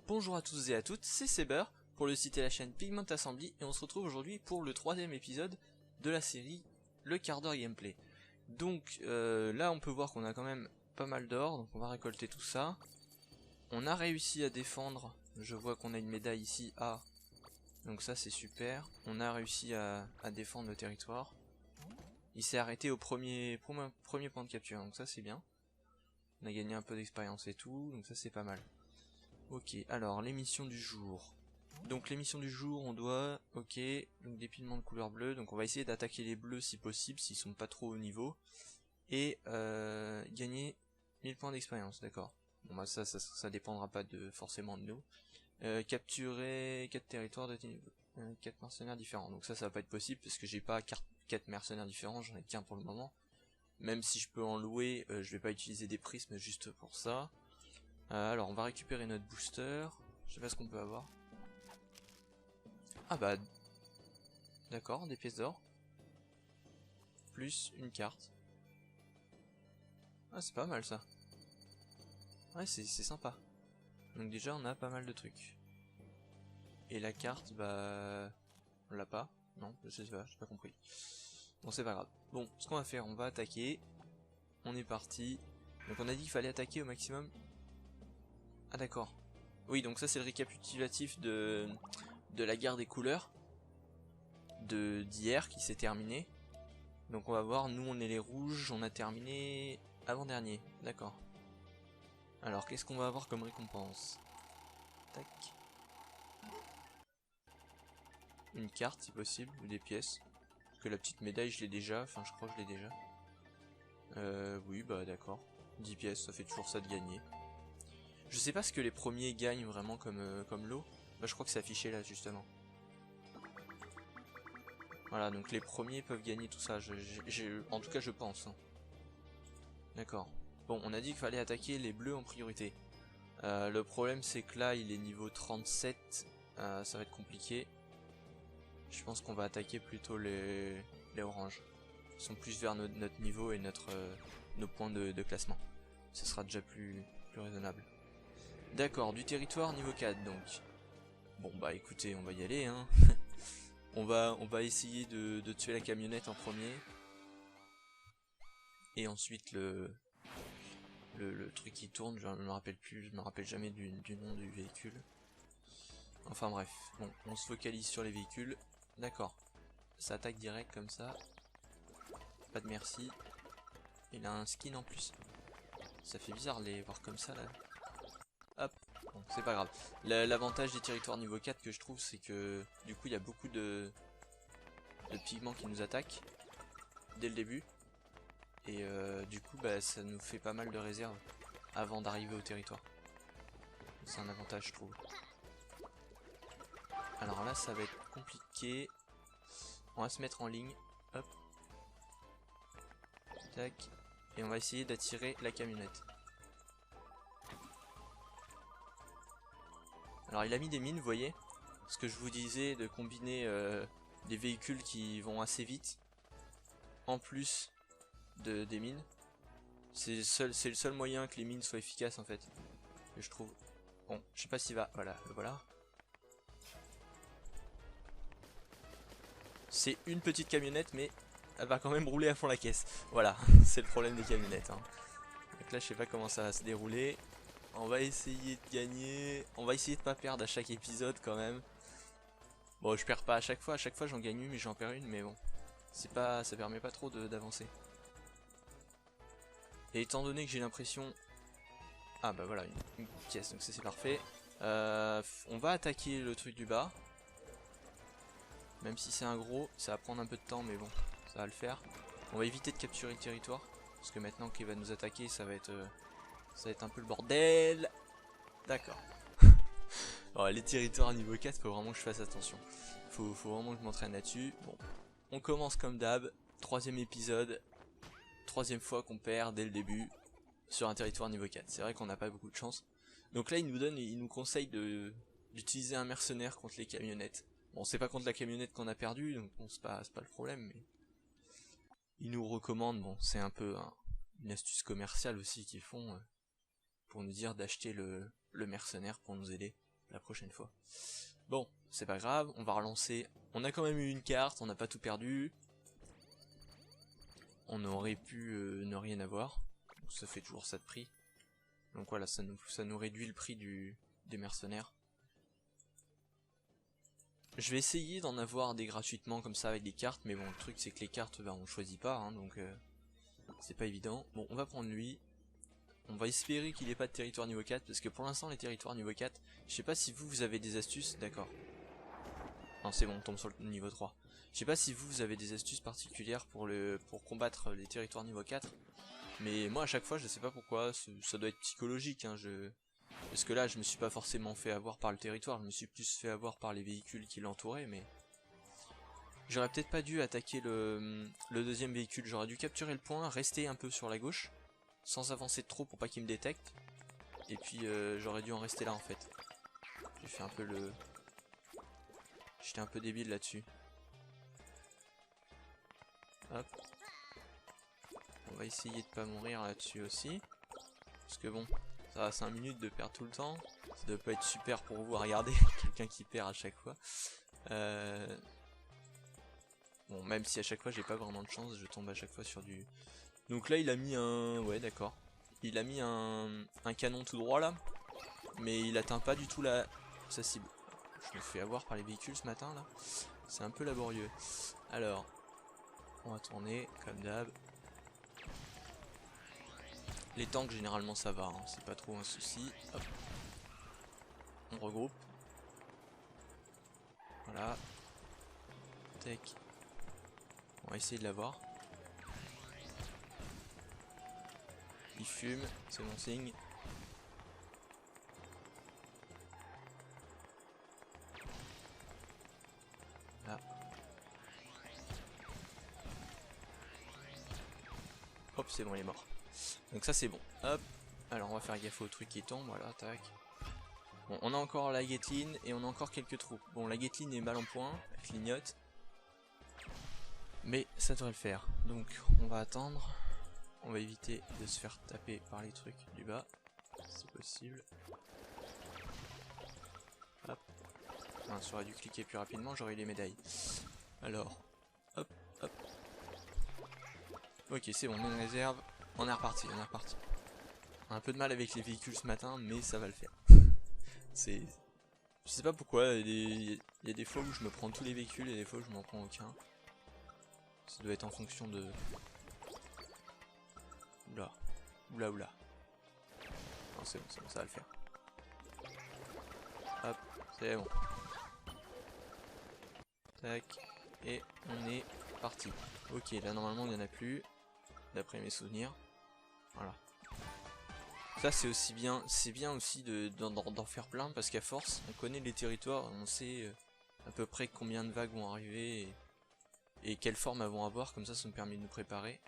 Bonjour à tous et à toutes, c'est Seber pour le site et la chaîne Pigment Assembly et on se retrouve aujourd'hui pour le troisième épisode de la série Le quart d'heure gameplay. Donc là on peut voir qu'on a quand même pas mal d'or, donc on va récolter tout ça. On a réussi à défendre, je vois qu'on a une médaille ici A, donc ça c'est super. On a réussi à défendre le territoire. Il s'est arrêté au premier point de capture, donc ça c'est bien. On a gagné un peu d'expérience et tout, donc ça c'est pas mal. Ok, alors les missions du jour. Donc les missions du jour, on doit, ok, donc dépilement de couleur bleue, donc on va essayer d'attaquer les bleus si possible, s'ils sont pas trop haut niveau. Et gagner 1000 points d'expérience, d'accord. Bon bah ça dépendra pas forcément de nous. Capturer 4 territoires de 4 mercenaires différents, donc ça va pas être possible parce que j'ai pas 4 mercenaires différents, j'en ai qu'un pour le moment. Même si je peux en louer, je vais pas utiliser des prismes juste pour ça. Alors on va récupérer notre booster. Je sais pas ce qu'on peut avoir. Ah bah d'accord, des pièces d'or. Plus une carte. Ah c'est pas mal ça. Ouais c'est sympa. Donc déjà on a pas mal de trucs. Et la carte bah on l'a pas. Non je sais pas, j'ai pas compris. Bon c'est pas grave. Bon ce qu'on va faire, on va attaquer. On est parti. Donc on a dit qu'il fallait attaquer au maximum. Ah d'accord. Oui donc ça c'est le récapitulatif de la guerre des couleurs d'hier qui s'est terminé. Donc on va voir, nous on est les rouges, on a terminé avant-dernier, d'accord. Alors qu'est-ce qu'on va avoir comme récompense? Tac. Une carte si possible, ou des pièces. Parce que la petite médaille je l'ai déjà, enfin je crois que je l'ai déjà. Oui bah d'accord. 10 pièces, ça fait toujours ça de gagner. Je sais pas ce que les premiers gagnent vraiment comme lot. Bah je crois que c'est affiché là justement. Voilà, donc les premiers peuvent gagner tout ça, en tout cas je pense. Hein. D'accord. Bon, on a dit qu'il fallait attaquer les bleus en priorité. Le problème c'est que là il est niveau 37, ça va être compliqué. Je pense qu'on va attaquer plutôt les oranges. Ils sont plus vers notre niveau et nos points de classement. Ce sera déjà plus raisonnable. D'accord, du territoire niveau 4 donc. Bon bah écoutez, on va y aller hein. on va essayer de tuer la camionnette en premier. Et ensuite le truc qui tourne, je me rappelle plus, je me rappelle jamais du nom du véhicule. Enfin bref, bon, on se focalise sur les véhicules. D'accord, ça attaque direct comme ça. Pas de merci. Il a un skin en plus. Ça fait bizarre de les voir comme ça là. Hop, bon, c'est pas grave. L'avantage des territoires niveau 4 que je trouve, c'est que du coup il y a beaucoup de pigments qui nous attaquent dès le début. Et du coup bah, ça nous fait pas mal de réserves avant d'arriver au territoire. C'est un avantage je trouve. Alors là ça va être compliqué. On va se mettre en ligne. Hop. Tac. Et on va essayer d'attirer la camionnette. Alors il a mis des mines, vous voyez. Ce que je vous disais de combiner des véhicules qui vont assez vite. En plus des mines. C'est le seul moyen que les mines soient efficaces en fait. Que je trouve. Bon, je sais pas s'il va. Voilà, le voilà. C'est une petite camionnette mais elle va quand même rouler à fond la caisse. Voilà, c'est le problème des camionnettes. Hein. Donc là je sais pas comment ça va se dérouler. On va essayer de gagner. On va essayer de pas perdre à chaque épisode quand même. Bon je perds pas à chaque fois j'en gagne une mais j'en perds une mais bon. Ça permet pas trop d'avancer. Et étant donné que j'ai l'impression. Ah bah voilà, une pièce, donc ça c'est parfait. On va attaquer le truc du bas. Même si c'est un gros, ça va prendre un peu de temps mais bon, ça va le faire. On va éviter de capturer le territoire. Parce que maintenant qu'il va nous attaquer, ça va être un peu le bordel. D'accord. Bon, les territoires niveau 4, faut vraiment que je fasse attention. Faut vraiment que je m'entraîne là-dessus. Bon, on commence comme d'hab. Troisième épisode. Troisième fois qu'on perd dès le début sur un territoire niveau 4. C'est vrai qu'on n'a pas beaucoup de chance. Donc là, il nous conseille d'utiliser un mercenaire contre les camionnettes. Bon, c'est pas contre la camionnette qu'on a perdu, donc bon, c'est pas le problème, mais il nous recommande, bon, c'est un peu une astuce commerciale aussi qu'ils font pour nous dire d'acheter le mercenaire pour nous aider. la prochaine fois. Bon, c'est pas grave, on va relancer. On a quand même eu une carte, on n'a pas tout perdu. On aurait pu ne rien avoir. Ça fait toujours ça de prix. Donc voilà, ça nous réduit le prix des mercenaires. Je vais essayer d'en avoir des gratuitement comme ça avec des cartes, mais bon, le truc c'est que les cartes, on choisit pas, hein, donc c'est pas évident. Bon, on va prendre lui. On va espérer qu'il n'ait pas de territoire niveau 4, parce que pour l'instant les territoires niveau 4, je sais pas si vous avez des astuces, d'accord. Non c'est bon, on tombe sur le niveau 3. Je sais pas si vous avez des astuces particulières pour combattre les territoires niveau 4, mais moi à chaque fois je sais pas pourquoi, ça doit être psychologique, hein, parce que là je me suis pas forcément fait avoir par le territoire, je me suis plus fait avoir par les véhicules qui l'entouraient, mais... J'aurais peut-être pas dû attaquer le deuxième véhicule, j'aurais dû capturer le point, rester un peu sur la gauche, sans avancer trop pour pas qu'il me détecte. Et puis j'aurais dû en rester là en fait. J'ai fait un peu le... J'étais un peu débile là-dessus. Hop. On va essayer de pas mourir là-dessus aussi. Parce que bon, ça va 5 minutes de perdre tout le temps. Ça doit pas être super pour vous à regarder, quelqu'un qui perd à chaque fois. Bon, même si à chaque fois j'ai pas vraiment de chance, je tombe à chaque fois sur du... Donc là il a mis un... Ouais d'accord. Il a mis un canon tout droit là. Mais il atteint pas du tout sa cible. Je me fais avoir par les véhicules ce matin là. C'est un peu laborieux. Alors, on va tourner comme d'hab. Les tanks généralement ça va, hein, c'est pas trop un souci. Hop. On regroupe. Voilà. Tac. On va essayer de l'avoir. Il fume, c'est bon signe. Là. Hop, c'est bon, il est mort. Donc ça c'est bon. Hop. Alors on va faire gaffe au truc qui tombe, voilà, tac. Bon, on a encore la Gatling et on a encore quelques troupes. Bon, la Gatling est mal en point, elle clignote. Mais ça devrait le faire. Donc on va attendre. On va éviter de se faire taper par les trucs du bas. C'est possible. Hop. Ah, ça aurait dû cliquer plus rapidement, j'aurais eu les médailles. Alors. Hop, hop. Ok, c'est bon, on est en réserve. On est reparti, on est reparti. On a un peu de mal avec les véhicules ce matin, mais ça va le faire. C'est... Je sais pas pourquoi, il y a des fois où je me prends tous les véhicules et des fois où je m'en prends aucun. Ça doit être en fonction de... Oula, oula, oula. Non, c'est bon, ça va le faire. Hop, c'est bon. Tac, et on est parti. Ok, là normalement il n'y en a plus, d'après mes souvenirs. Voilà. Ça c'est aussi bien, c'est bien aussi d'en faire plein parce qu'à force, on connaît les territoires, on sait à peu près combien de vagues vont arriver et quelle forme elles vont avoir, comme ça nous permet de nous préparer.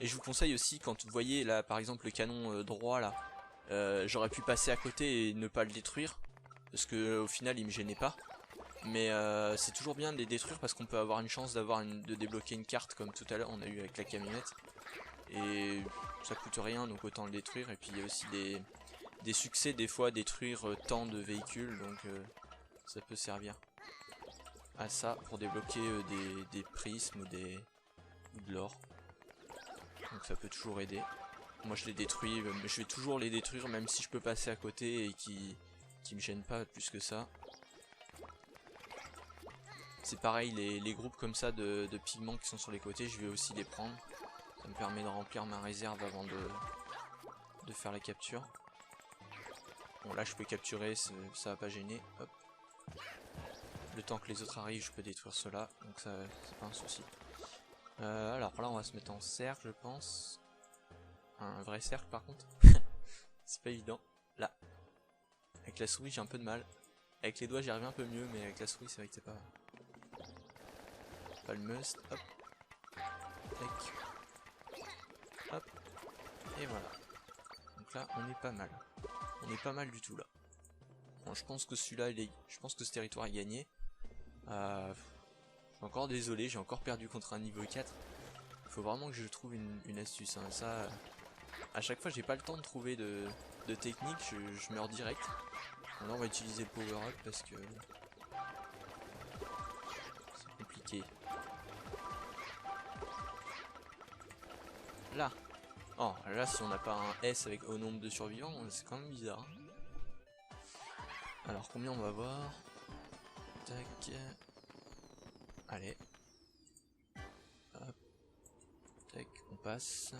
Et je vous conseille aussi, quand vous voyez là par exemple le canon droit là, j'aurais pu passer à côté et ne pas le détruire, parce que au final il me gênait pas. Mais c'est toujours bien de les détruire parce qu'on peut avoir une chance de débloquer une carte comme tout à l'heure on a eu avec la camionnette. Et ça coûte rien donc autant le détruire. Et puis il y a aussi des succès des fois à détruire tant de véhicules, donc ça peut servir à ça pour débloquer des prismes ou de l'or. Donc ça peut toujours aider. Moi je les détruis, mais je vais toujours les détruire même si je peux passer à côté et qui me gênent pas plus que ça. C'est pareil, les groupes comme ça de pigments qui sont sur les côtés, je vais aussi les prendre. Ça me permet de remplir ma réserve avant de faire la capture. Bon là je peux capturer, ça va pas gêner. Hop. Le temps que les autres arrivent, je peux détruire ceux-là, donc ça c'est pas un souci. Alors là on va se mettre en cercle je pense. Un vrai cercle par contre. C'est pas évident. Là. Avec la souris j'ai un peu de mal. Avec les doigts j'y arrive un peu mieux, mais avec la souris c'est vrai que c'est pas le must. Hop. Tac. Hop. Et voilà. Donc là on est pas mal. On est pas mal du tout là. Bon, je pense que celui-là je pense que ce territoire est gagné. Je suis encore désolé, j'ai encore perdu contre un niveau 4. Il faut vraiment que je trouve une astuce, hein. Ça à chaque fois j'ai pas le temps de trouver de technique, je meurs direct. Bon, là on va utiliser le power up parce que c'est compliqué. Là. Oh, là si on n'a pas un S avec au nombre de survivants, c'est quand même bizarre. Alors combien on va voir? Tac. Allez. Hop. Tac, on passe.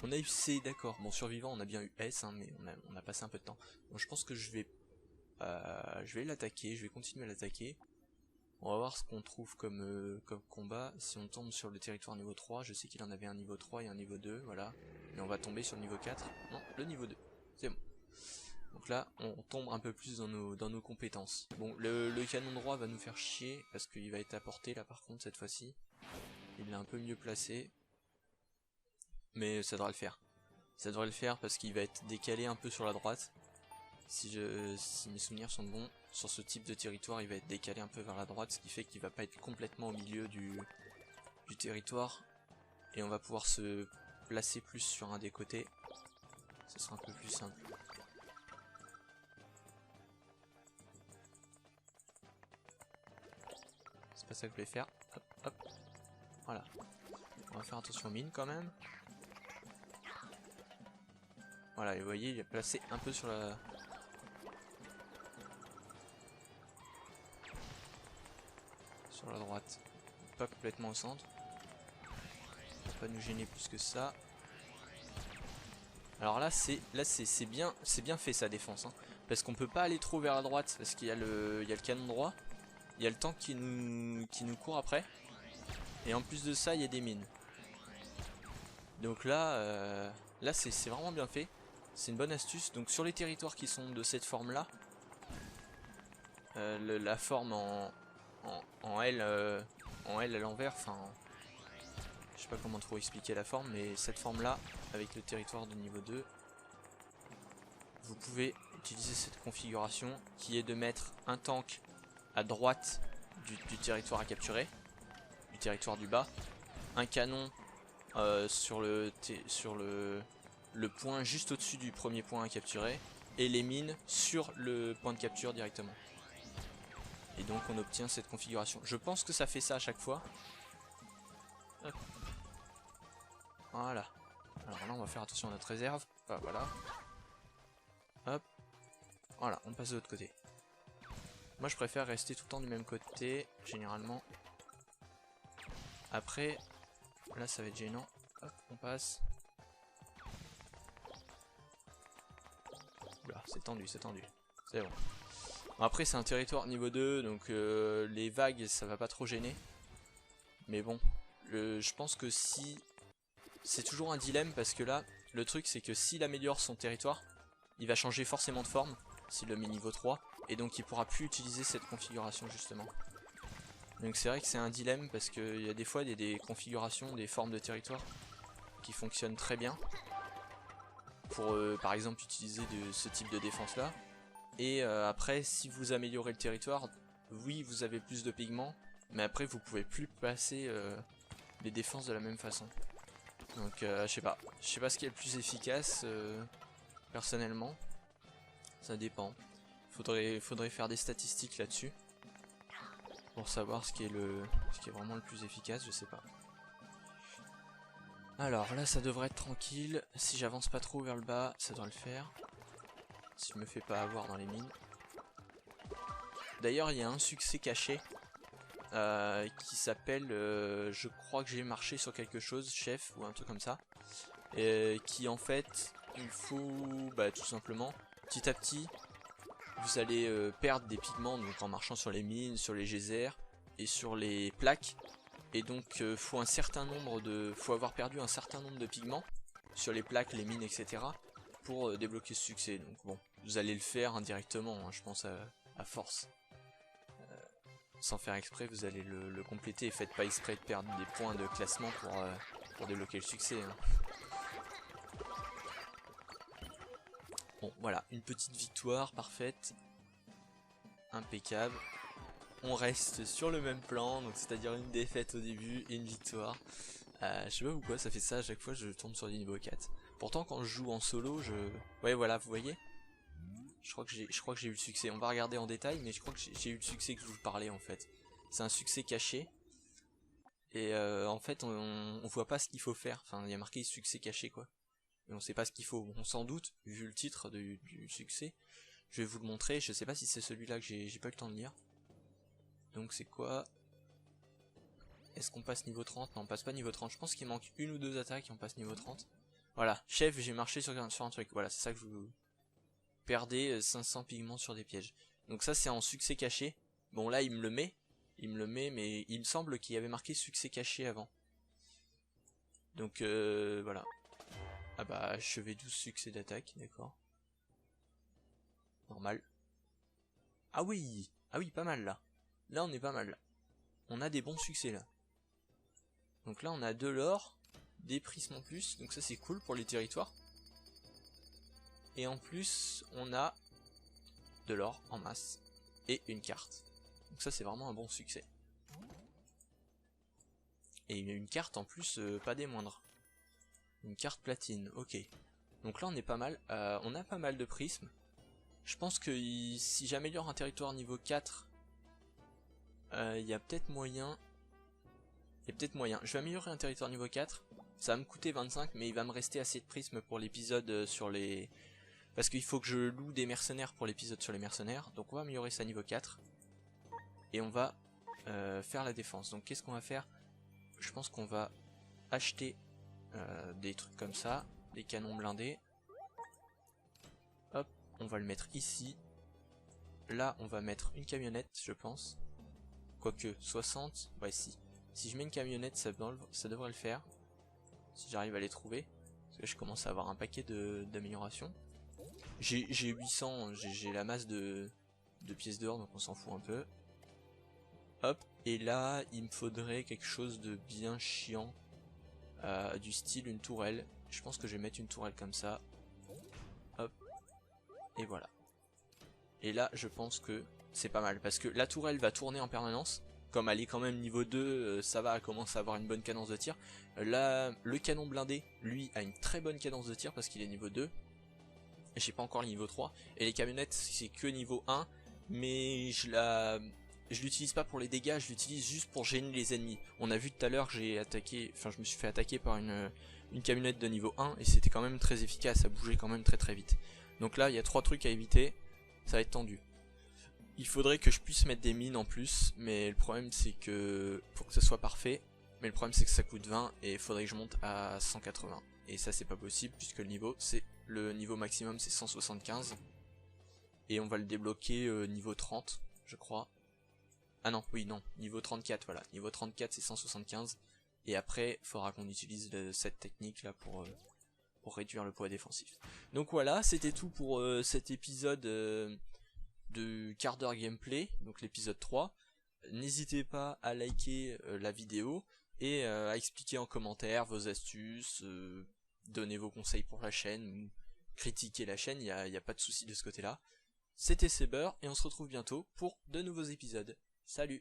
On a eu C, d'accord. Bon, survivant, on a bien eu S, hein, mais on a passé un peu de temps. Bon, je pense que je vais l'attaquer, je vais continuer à l'attaquer. On va voir ce qu'on trouve comme combat. Si on tombe sur le territoire niveau 3, je sais qu'il en avait un niveau 3 et un niveau 2, voilà. Mais on va tomber sur le niveau 4. Non, le niveau 2. C'est bon. Donc là, on tombe un peu plus dans nos compétences. Bon, le canon droit va nous faire chier, parce qu'il va être à portée là par contre cette fois-ci. Il est un peu mieux placé. Mais ça devrait le faire. Ça devrait le faire parce qu'il va être décalé un peu sur la droite. Si mes souvenirs sont bons, sur ce type de territoire, il va être décalé un peu vers la droite, ce qui fait qu'il va pas être complètement au milieu du territoire. Et on va pouvoir se placer plus sur un des côtés. Ce sera un peu plus simple. C'est pas ça que je voulais faire. Hop, hop. Voilà. On va faire attention aux mines quand même. Voilà, et vous voyez, il est placé un peu sur la... sur la droite. Pas complètement au centre. Pour pas nous gêner plus que ça. Alors là c'est bien fait sa défense, hein, parce qu'on peut pas aller trop vers la droite parce qu'il y a le canon droit, il y a le tank qui nous court après, et en plus de ça il y a des mines. Donc là c'est vraiment bien fait, c'est une bonne astuce. Donc sur les territoires qui sont de cette forme là, la forme en L à l'envers, enfin je sais pas comment trop expliquer la forme, mais cette forme là avec le territoire de niveau 2, vous pouvez utiliser cette configuration qui est de mettre un tank à droite du territoire à capturer, du territoire du bas, un canon sur le point juste au-dessus du premier point à capturer, et les mines sur le point de capture directement. Et donc on obtient cette configuration. Je pense que ça fait ça à chaque fois. Hop. Voilà. Alors là on va faire attention à notre réserve. Ah, voilà. Hop. Voilà, on passe de l'autre côté. Moi je préfère rester tout le temps du même côté, généralement. Après, là ça va être gênant. Hop, on passe. Oula, c'est tendu, c'est tendu. C'est bon. Bon, après c'est un territoire niveau 2, donc les vagues ça va pas trop gêner. Mais bon, je pense que si... C'est toujours un dilemme parce que là, le truc c'est que s'il améliore son territoire, il va changer forcément de forme, s'il le met niveau 3, et donc il pourra plus utiliser cette configuration justement. Donc c'est vrai que c'est un dilemme parce qu'il y a des fois des configurations, des formes de territoire qui fonctionnent très bien pour par exemple utiliser ce type de défense là. Et après si vous améliorez le territoire, oui vous avez plus de pigments, mais après vous pouvez plus passer les défenses de la même façon. Donc je sais pas ce qui est le plus efficace personnellement, ça dépend. Faudrait faire des statistiques là-dessus pour savoir ce qui est vraiment le plus efficace, je sais pas. Alors là ça devrait être tranquille, si j'avance pas trop vers le bas ça devrait le faire. Si je me fais pas avoir dans les mines. D'ailleurs il y a un succès caché qui s'appelle, je crois que j'ai marché sur quelque chose, chef ou un truc comme ça. Qui en fait, il faut tout simplement, petit à petit, vous allez perdre des pigments donc en marchant sur les mines, sur les geysers et sur les plaques. Et donc faut avoir perdu un certain nombre de pigments sur les plaques, les mines, etc. pour débloquer ce succès. Donc bon, vous allez le faire indirectement, hein, je pense à force. Sans faire exprès, vous allez le compléter et faites pas exprès de perdre des points de classement pour débloquer le succès. Hein. Bon, voilà, une petite victoire parfaite. Impeccable. On reste sur le même plan, donc c'est-à-dire une défaite au début et une victoire. Je sais pas pourquoi ça fait ça à chaque fois, je tombe sur des niveaux 4. Pourtant quand je joue en solo, ouais voilà, vous voyez. Je crois que j'ai eu le succès. On va regarder en détail, mais je crois que j'ai eu le succès que je vous parlais en fait. C'est un succès caché. Et en fait, on voit pas ce qu'il faut faire. Enfin, il y a marqué succès caché quoi. Et on sait pas ce qu'il faut. On s'en doute, vu le titre du succès. Je vais vous le montrer. Je sais pas si c'est celui-là que j'ai pas eu le temps de lire. Donc c'est quoi? Est-ce qu'on passe niveau 30? Non, on passe pas niveau 30. Je pense qu'il manque une ou deux attaques et on passe niveau 30. Voilà, chef, j'ai marché sur un truc. Voilà, c'est ça que je vous... Perdez 500 pigments sur des pièges. Donc ça c'est en succès caché. Bon là il me le met, mais il me semble qu'il y avait marqué succès caché avant. Donc voilà. Ah bah achevé 12 succès d'attaque, d'accord. Normal. Ah oui, pas mal là. Là on est pas mal. On a des bons succès là. Donc là on a de l'or, des prismes en plus, donc ça c'est cool pour les territoires. Et en plus on a de l'or en masse et une carte. Donc ça c'est vraiment un bon succès. Et une carte en plus pas des moindres. Une carte platine, ok. Donc là on est pas mal, on a pas mal de prismes. Je pense que si j'améliore un territoire niveau 4, il y a peut-être moyen. Je vais améliorer un territoire niveau 4. Ça va me coûter 25, mais il va me rester assez de prismes pour l'épisode sur les... Parce qu'il faut que je loue des mercenaires pour l'épisode sur les mercenaires. Donc on va améliorer ça niveau 4. Et on va faire la défense. Donc qu'est-ce qu'on va faire? Je pense qu'on va acheter des trucs comme ça. Des canons blindés. Hop, on va le mettre ici. Là on va mettre une camionnette je pense. Quoique 60, ouais si. Si je mets une camionnette ça devrait le faire. Si j'arrive à les trouver. Parce que je commence à avoir un paquet d'améliorations. J'ai 800, j'ai la masse de pièces d'or donc on s'en fout un peu. Hop, et là il me faudrait quelque chose de bien chiant. Du style une tourelle. Je pense que je vais mettre une tourelle comme ça. Hop, et voilà. Et là je pense que c'est pas mal. Parce que la tourelle va tourner en permanence. Comme elle est quand même niveau 2, ça va, elle commence à avoir une bonne cadence de tir. Là, le canon blindé, lui, a une très bonne cadence de tir parce qu'il est niveau 2. J'ai pas encore le niveau 3. Et les camionnettes, c'est que niveau 1. Mais je l'utilise pas pour les dégâts, je l'utilise juste pour gêner les ennemis. On a vu tout à l'heure que je me suis fait attaquer par une camionnette de niveau 1. Et c'était quand même très efficace, ça bougeait quand même très vite. Donc là, il y a 3 trucs à éviter. Ça va être tendu. Il faudrait que je puisse mettre des mines en plus. Mais le problème c'est que... Pour que ça soit parfait. Mais le problème c'est que ça coûte 20. Et il faudrait que je monte à 180. Et ça c'est pas possible puisque le niveau maximum c'est 175. Et on va le débloquer niveau 30 je crois. Ah non, oui non, niveau 34 voilà. Niveau 34 c'est 175. Et après il faudra qu'on utilise cette technique là pour réduire le poids défensif. Donc voilà, c'était tout pour cet épisode de quart d'heure gameplay, donc l'épisode 3. N'hésitez pas à liker la vidéo et à expliquer en commentaire vos astuces, donner vos conseils pour la chaîne ou critiquer la chaîne, il n'y a pas de souci de ce côté là. C'était Saber et on se retrouve bientôt pour de nouveaux épisodes. Salut!